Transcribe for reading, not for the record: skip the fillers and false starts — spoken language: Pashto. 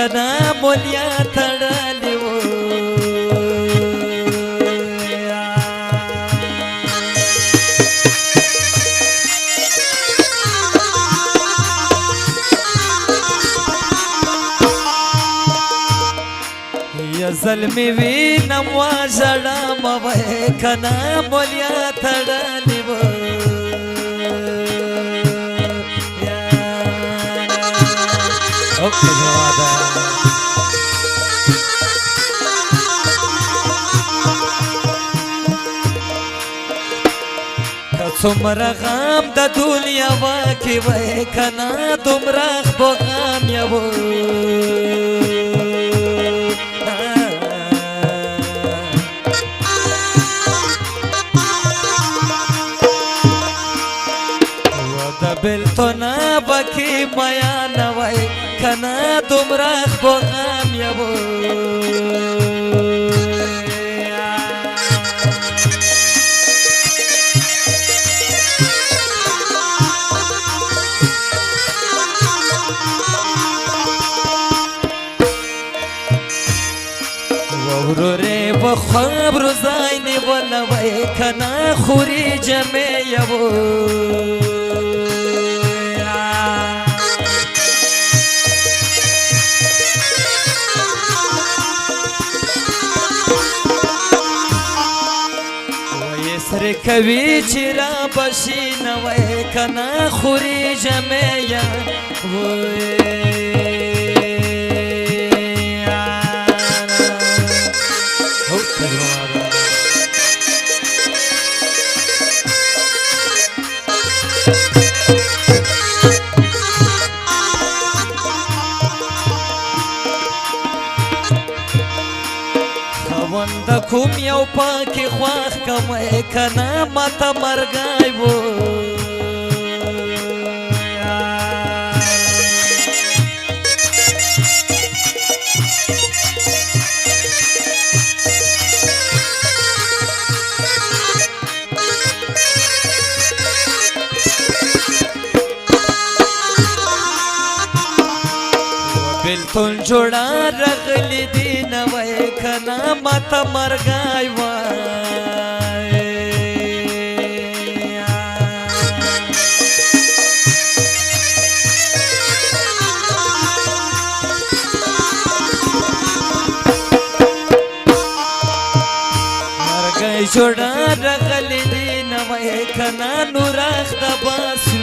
کنا مولیا تړلی و یا زلمی وینم وا ژړم وای کنا مولیا تړلی و اوکې جواده که څومره غم د دنیا واکې وای کنا دومره خو غم یو بلتونه بکی میان وای کنا دومره خو غم یو ورورې و خبرو ځای نیوله وای کنا خوري جمع یو سر کوي چې را بشي نه وای کنا خوري جمع یا خاوند کوم یو پاکي خواخ کمه کنا ماته مرګای وو بلتون جوړا رغلی دی نه وای کنا ماته مرګای وای مرګای جوړا رغلی دی نه وای کنا نور اخ د باسو